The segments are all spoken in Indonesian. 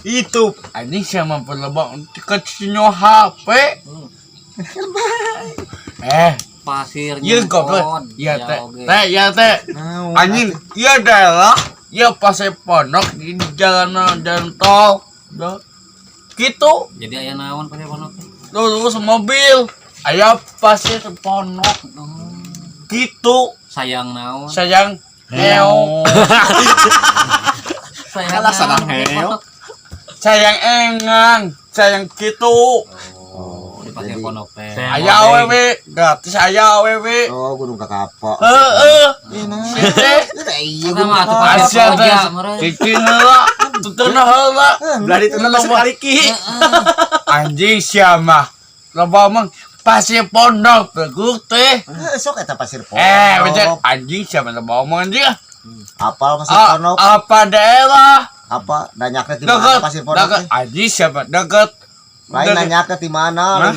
Itu anjing sama pelebak kecilnya HP. Pasirnya. Iya goblok. Iya teh. Anjing, iya daerah. Iya pasir pondok di jalan tol. Gitu. Jadi aya naon pasir pondok? Terus mobil. Aya pasir pondok. Gitu. Sayang naon? Sayang heo. Sayang sadang heo. Sayang engang. Sayang gitu. Oh, di pasir pondok teh. Aya awewe, gratis aya awewe. Oh, gunung kakapa. Heeh. Iya, Sama tuh Asia teh. Bikin heula, tutuna heula. Beladi teu sekali ki. Anjing sia mah. Loba mah pasir pondok beguk teh. Sok eta pasir pondok. Becek anjing sia mah loba omong anjing. Apal pasir pondok. Apa daerah? Apa nanyakna di mana pasir pondok? Deket anjing siapa deket. Lain nanyakna di mana?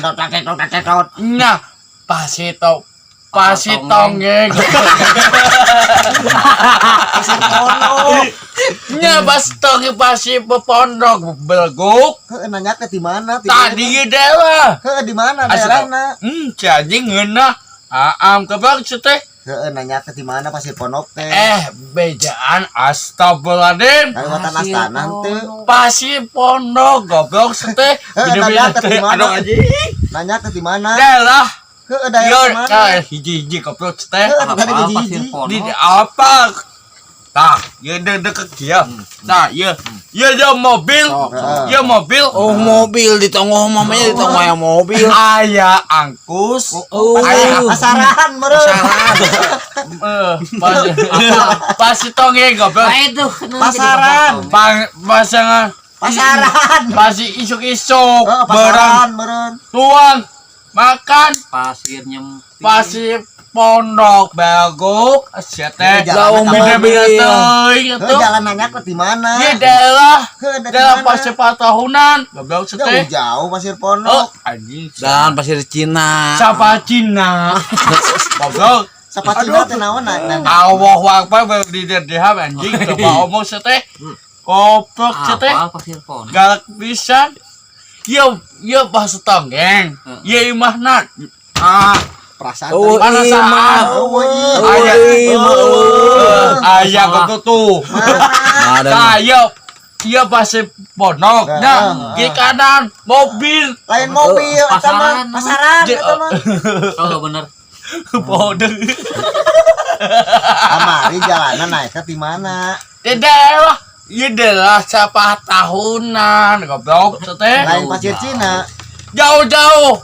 Tetot. Nah, pasir tonggeng. Pasir pondok. Nya pas tonggeng pasir pondok beguk. Heuh nanyakna di mana? Tadi daerah. Heuh di mana daerahna? Anjing ngeunah. Aam kebang teh. Heuh nanyakna di mana pasir pondok teh? Bejaan astagfirullahaladzim. Kalimantan astana teu. Pasir pondok goblok teh. Nanyakna di mana? Aduh anjing. Nanyakna di mana? Daerah. Heuh daerah mana? Hiji-hiji goblok teh. Tadi Apa hiji-hiji. pasir pondok? Di apa? Tah, ya deket kia. Nah, ya mobil. Ya mobil. Oh mobil di tengah mamanya di tengah yang mobil. Aya angkus. Aya Pasaran meureun. pasti tonggeng goblok. Itu. Pasaran. Pasangan Pasaran. pasti isuk-isuk. Pasaran meureun. Tuang makan Pasir nyempil. pasir pondok baguk sia teh Jauh beda-beda mobil. teuing Heuh atuh. jalan nanyakna di mana? Ieu daerah Heuh di daerah mana? pasir patahunan goblok teh. Jauh pasir Oh, pondok. anjing. Dan pasir Cina. Siapa Cina? Goblok. Sapa Cina teh naon Allahu Akbar berdiri-diri anjing coba omong teh. Goblok teh. Apa pasir pondok? Galak pisan. Ieu pas tonggeng. Ieu imahna. perasaan. Oh, Perasaan. Aya goblok tuh. Ada. Iya pasir pondok. Nah, di kanan mobil. Lain mobil eta mah Pasaran. pasaran eta mah. Oh, bener. Bodoh. Amari jalanan naik di mana? Di daerah. Iya daerah siapa tahunan goblok teh. Lain pasir Cina. Jauh-jauh.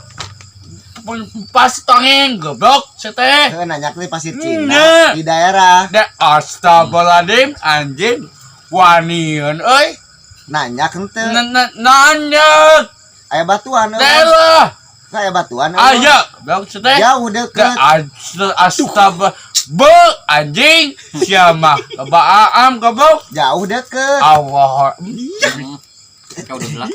Pas tongeng goblok teh. Heuh nanyakna pasir Nya. Cina di daerah. Astagfirullahaladzim anjing. Wanian euy. Nanyak henteu. Nanya Aya batuan euy. daerah. Aya batuan euy. Aya goblok teh. Jauh deukeut. Astagfirullah. Anjing siapa? Loba aam goblok. Jauh deukeut. Allah. Kau udah belak.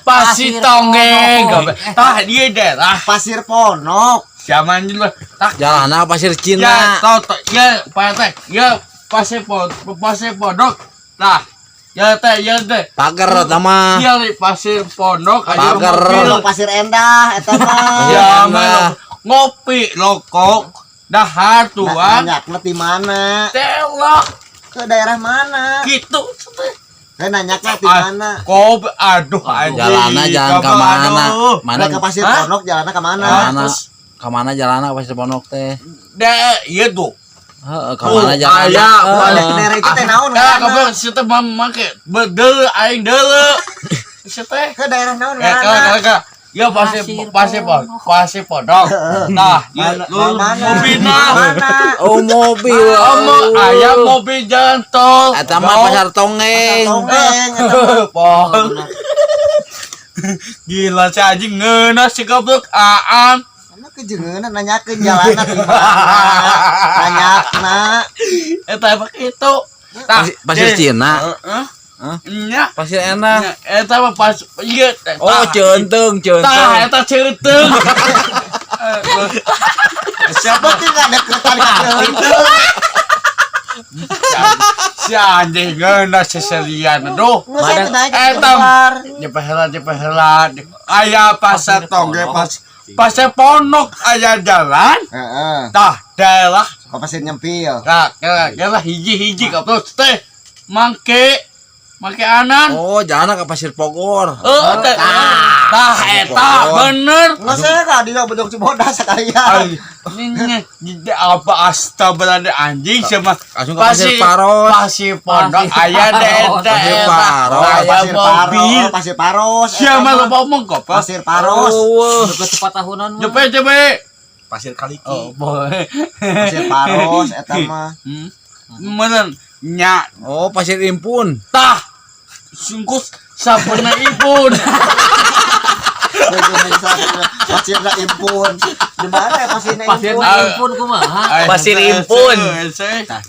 Pasti tonggeng goblok. Tah dia daerah. Pasir pondok. Siapa anjing lu? Tak Jalan pasir ya Cina. tau ya Pak teh. Ya pasir pondok. Nah, ya teh. Pagar sama. Iya li pasir pondok aja Pagar. Pondok pasir endah eta mah. Ya Nah. mah ngopi lokok dahar tuan Nanyakna di mana? telok Ke daerah mana? gitu Saya nanyakna di mana? kok aduh anjing Jalannya jalan ke mana? Mana Ke pasir Hah? pondok jalannya ke mana? Mana? Kemana jalan pasir pondok teh? iya tuh Heeh, kemana jalan? aya Balik ke daerah itu teh naon? ka kabar situ make bedel aing deule situ teh Ke daerah naon? ka ya pasir pondok nah mobilna Mana? Oh mobil. aya mobil jalan tol Eta mah pasar Tonggeng. Tonggeng eta mah. Pohon. Gila si anjing ngeuna si goblok aam. Mana kejengeunna nanyakeun jalanna di mana? Nanyakna. Eta apa kitu? Pasir Cina. Heeh. Hah? Nya. Pasir enak. Eta mah pas ieu. Oh, centeng. Tah eta ceuteung. Siapa tuh enggak deketan ke itu? si anjing ngeuna seselian aduh. Nggak naik Etam. Jepehelat. Aya pasar toge pas ponok aya jalan. Heeh. Tah daerah. Kok pasir nyempil. Nah, kira hiji kapal teh mangke anan. Oh, jangan ke Pasir Pogor. Teh. Tah eta bener. Nggak saya kak dia bedok Cibodas sekalian. Ay, ini apa astagfirullah anjing sama Langsung ke Pasir Paros. Pasir Pondok aya Pasir Paros. aya mobil. Pasir Paros. Siapa lo ngomong kok Pasir Paros. Dekat tepat tahunan mah. Coba. Pasir Kaliki. Oh, boy. Pasir Paros eta mah. Bener nya Oh, Pasir Impun. tah sungkus sapena ipun. Pasir da impun. Di mana ya pasirnya Pasir impun? na impun kumaha? Pasir Impun.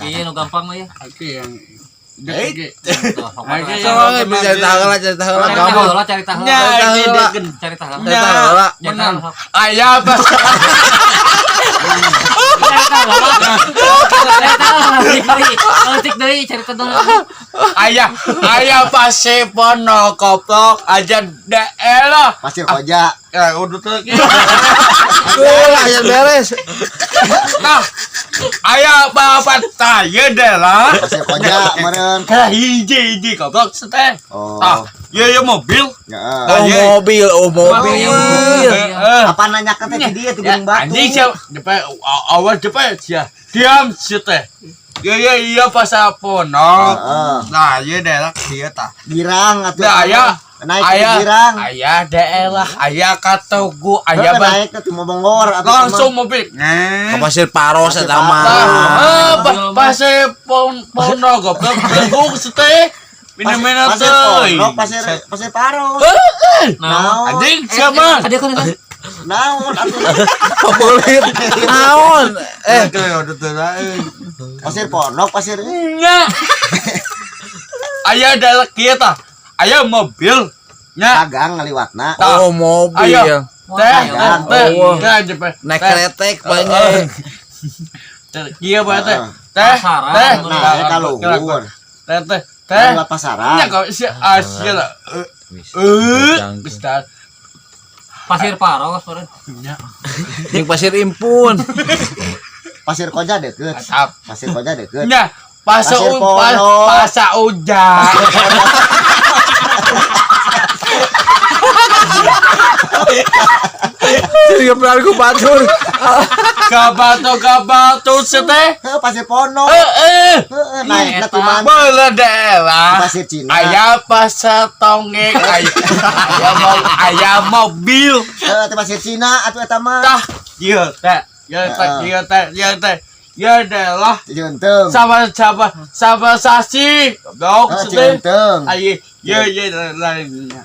Iya nu gampang mah ya. Oke yang Tuh, pokoknya Soalnya bisa cerita heula, cerita heula cari gampang. tahu lah, cari tahu. Nya, Cari tahu. Nya. Cerita heula. Cari tahu. aya apa Cek dari cari tahu. aya pasir Pondok koplok aja daerah Pasir Koja. ya udah tuh Tuh, aja beres. nah aya apa taya daerah Pasir Koja meureun. kayak hiji koplok seteh Oh. tah ya mobil Heeh. Oh, mobil. Apa nanya ke teh dia di Gunung Batu. anjing siapa cepet awal cepet ya diam seteh iya pas Pondok Heeh. nah iya daerah dia tah Girang atuh. nah aya naik ke Girang. aya daerah aya Katogu Aya aya naik ke Timobonggor atuh. langsung mobil Ke Pasir Paros Pasir eta mah. pasir Pondok goblok belum seteh mina-mina Pasir teuy Pondok, Pasir Paros. Nah, anjing siapa tadi kan Naon atuh. Populer. Naon? Pasir Pondok, pasir nya aya daerah kieu tah aya mobil nya dagang ngaliwatna. Oh, mobil. Ayo. teh Oh. cepet Naik kretek banyak. kieu bae teh teh Pasaran. teh Nah, ka luhur. teh Lewat pasaran. nya kau si asia lah bisa Pasir Paros, meureun. Yang Pasir Impun. Pasir Koja deket. atap Pasir Koja deket. nya pasa Pasir Pondok. pasa ujan Jadi pernah ku batur. kabatu seteh Heuh, Pasir Pondok. eh Heuh, naik na ti mana? boleh daerah Pasir Cina. aya pasar tongeng aya mobil Heuh, ti Pasir Cina atuh eta mah. tah ieu teh ieu teh ya adalah Cienteng. sama sasi dok Heuh, seteh Cienteng. ayo ya lainnya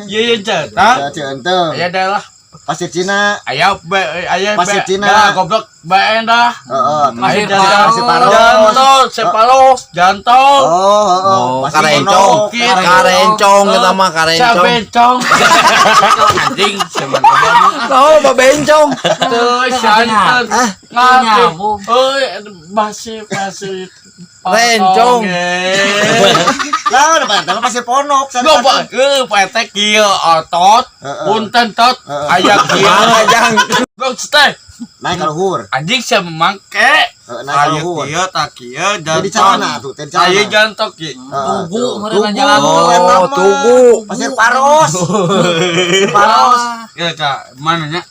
ya cerita Cienteng. ya adalah Pasir Cina. ayah Pasir Cina. dah goblok bae dah Heeh. Pasir Pasir Paros. jantol sepalos jantol Oh, Pasir Karencong. Pondok. Karencong kita mah karencong. sabencong anjing sebenarnya Oh, babencong. tuh santan Ah, ngadep nyambung. euy masih Rencong. Lah, udah pada Pasir Pondok. Gak pak, petek kieu otot, punten tot, aya kieu. Mangajang. Gak stay. Naik ka luhur. Anjing saya memangke. Naik ka Ayo luhur. kieu tak kieu Jadi janton. celana tuh, jadi Ayo celana. jantok kieu. Tugu, meureun Tugu. jalan. Oh, Tugu. Pasir Paros. Pasir Paros. Ya kak, mana nya?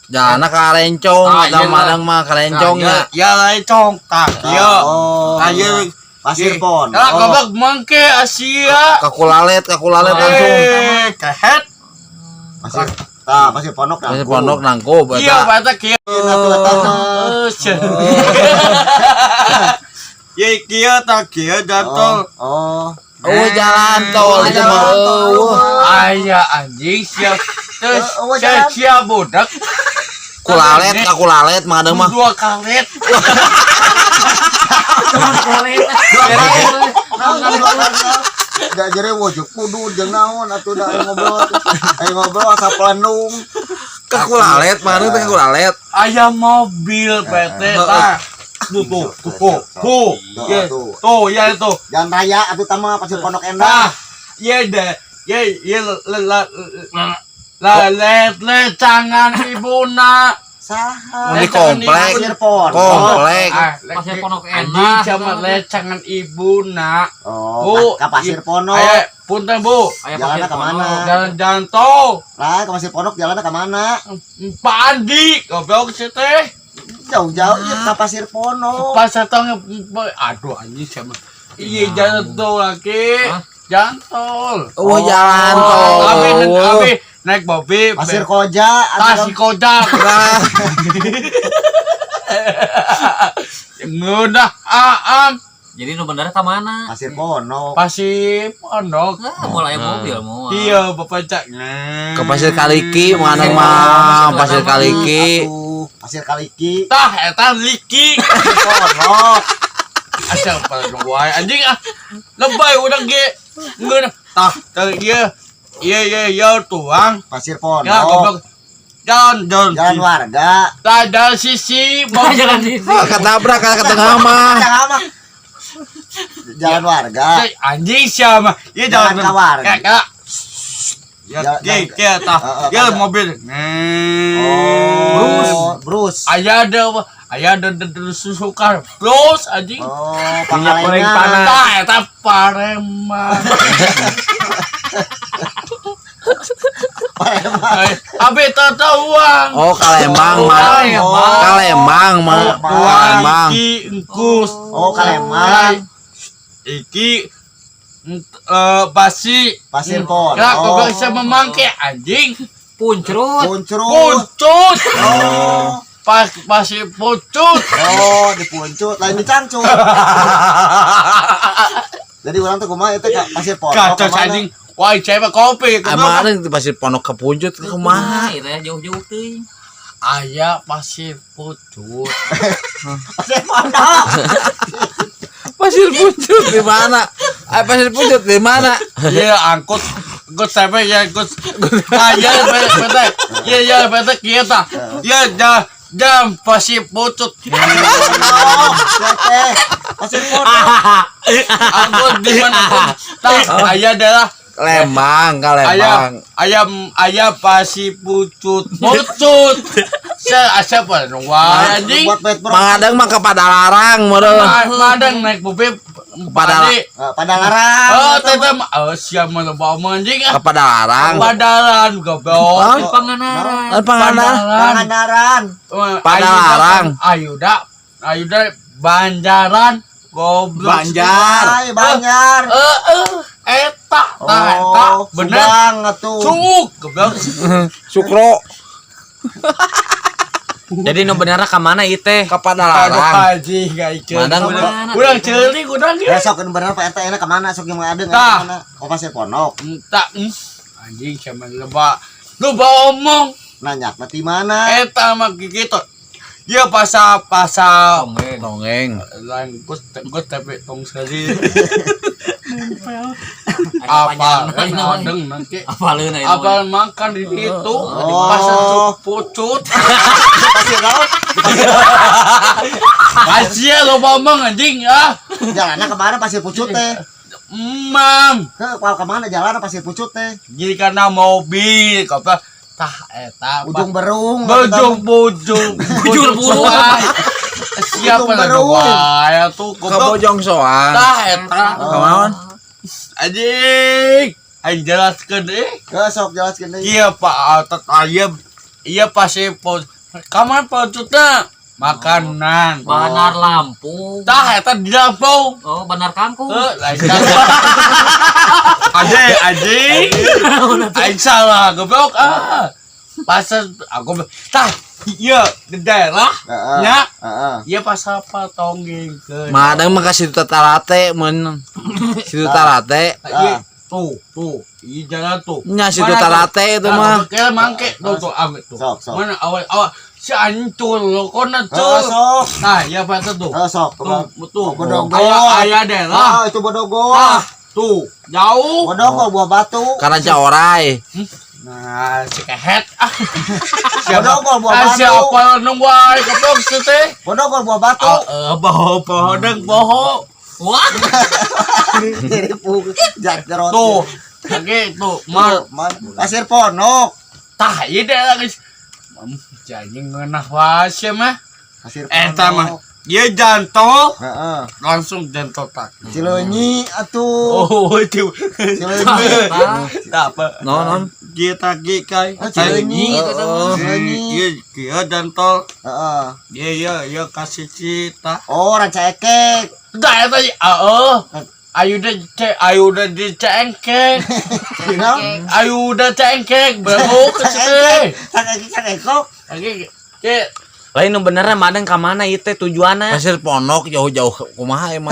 Jana karencong, Ah, kita iya, madang mah karencongnya. Ya lain cong tak kieu. Oh. Ayo Pasir Pondok. Lah goblok mangke Asia. Kakulalet langsung. Kehet. Pasir Pasir Pondok. Pasir Pondok nangkub. Iya, petek kieu. Ya kieu tak kieu jantol. Oh. Oh, jalan tol itu mah. Aya anjing siap. Terus jalan. siap budak. Kakulalet madang mah. Dua karet. Gak jere wujud kudu jeung naon atuh da ngobrol asa pelandung. Kakulalet madang teh kakulalet. Aya mobil PT tah. tuh. Ya, tuh ya itu. Jalan raya atuh tama Pasir Pondok Nah, Endah. ya deh. Ya lecangan ibuna. Saha. Di komplek. Pasir Pondok. Komplek. Pasir Pondok Anjing Endah. sama lecangan ibuna. Oh, ka Pasir Pondok. Ayo, punten Bu. Ayo Jalannya Pasir kemana? Pondok. Jalan-jalan tol. Lah, ke Pasir Pondok jalannya ke mana? Pak Andi, goblok sih teh. Jauh-jauh ya ke Pasir Pondok. Pas datang aduh anjing sama. Iya jalan tol lagi. Hah? Jalan tol. Oh, jalan tol. Abi naik mobil. Pasir Koja Tasik Kodak. Ngudah aam. Jadi nu bener ka mana? Pasir Pondok. Pasir Pondok. Nah, mulai mobil mau. Iya, bapak cak. Ke Pasir Kaliki, mana mah Pasir Kaliki. Atuh, Pasir Kaliki. Tah eta liki. Pasir Pondok. Asal pada wae anjing ah. Lebay udah ge. Ngeun tah iya tuang. Pasir Ya Pondok. goblok. Jalan Jalan warga. Ada sisi mau Jalan di sini. Ah, ketabrak ke tengah mah. Jangan mah. Jalan warga. anjing siapa? Ya Jalan jalan kawar. Ya kak. Ya Jalan- ya tah. Ya jalan- mobil. Oh, Bruce. Ayah ada susukar. Plus anjing. Oh, Minyak goreng Pangalengan. panas. Tah eta Pareman. Abi tatuang. Oh, Kalembang mah. Kalembang mah. Kalembang. Iki engkus. Oh, Kalembang. Iki basi. Pasir Pondok. Ya, kok bisa memangke anjing. Puncrut. Puncut. Puncut. Oh. Pasi puncut. Oh, dipuncut, lain dicangcut. Jadi orang tuh kumaha itu Kak, Pasir Pondok. Kacau kemana? anjing. Wah, cewek kopi. Emang ada di Pasir Pondok ke Puncut ke kumaha? Itu ya jauh-jauh teuing. Ayah pasir puncut. Pasir Pondok. Pasir Puncut di mana? Pasir Puncut di mana? Iya, angkut sampai ya angkut. Ayah bete. Iya, bete kita. Ya, jam pasir puncut. Oh, teh. Pasir Pondok. Angkut di mana pun. Ayah adalah Kalembang, Kalembang. ayam pasir puncut. Puncut. Siapa dong? Wah, anjing. Buat bed bro. Mangadang mah ke Padalarang, modal. Madang naik mobil Pada- Pada larang. Oh, teteh siapa mau bawa anjing Ke ah. Padalarang. Padalan goblok. Di Pangandaran. Panganan. Pangandaran. Padalarang. Ayuda Banjaran goblok. Hai, Banjar. Eta Oh, bener. Subang atuh. Cuk goblok. Sukro Jadi nu bener ka mana ieu teh? ke Aduh Padalarang. haji gak ikut. Madang Urang ceulik urang ge. Besok kan bener Pak RT enak kemana sok yang ada Tah. kemana? Ke Pasir Pondok. Entah anjing sama loba omong. Nanya nanti mana? Eta mah gitu. Dia pasal Tonggeng. Dongeng. lain gus tapi tong sekali. Apa Apa? panjang Adeng nanti. apa leuna itu? Apa makan di situ di Oh. pasar pucut. Pasir laut. Asia lo ngomong anjing ya. Jalannya kemana Pasir Pucut teh? Mam, Ke kemana jalan Pasir Pucut teh? jadi karena mobil kata tah eta Ujung Berung. bujung Bujur burung. siapa Ujung lagi Berung. wah tuh Ke goblok Bojong Soang. tah eta Kemana? anjing aing jelaskeun Ke sok jelaskeun deui. iya pak atat ayam iya pasti kamar pocutna makanan Banar Lampung. tah eta di Lampung Oh, Banar Kangkung. lain Aji, aing salah goblok pasar aku tah iya di daerah Heeh. nya Heeh. iya pasar apa tonggeng ke Madang mah ke situ Tarate mun. Situ Tarate. iya tuh iya jalan tuh Nya situ Tarate itu mah. kayak mangke tuh amit tuh Sok. mana awal si ancur lo kona Heeh, cur sok. nah iya apa tuh Sok. tuh Bodogo. ayah daerah Ah, itu Bodogo. ah tuh jauh Bodogo buah batu. Karaja Orai. Nah, si kehet. Bodogol buah batu. Siapa nung wae ketok situ teh? Bodogol buah batu. Boho deng boho. Wah. Jadi puk jadrot. Tuh, lagi tuh, mal Pasir Ponok. tah ieu deh lagi. Janji ngeunah wae mah. Pasir Eta mah. Ponok. Ieu jantol Heeh. langsung jantol tak. Cileunyi atuh. Oh, itu. Cileunyi. Apa? Non. Kita gi kai. Oh, Cileunyi. Cileunyi. Ieu jantol. Heeh. Ieu kasih cita. Oh, ranca ekek. Da eta ayu udah dicengkek. Dina. Ayu udah cengkek, bengok ke situ. Ekek. Lagi ke Lain nu benerna madeng ka mana ieu teh tujuanna? Pasir Ponok jauh-jauh kumaha emang.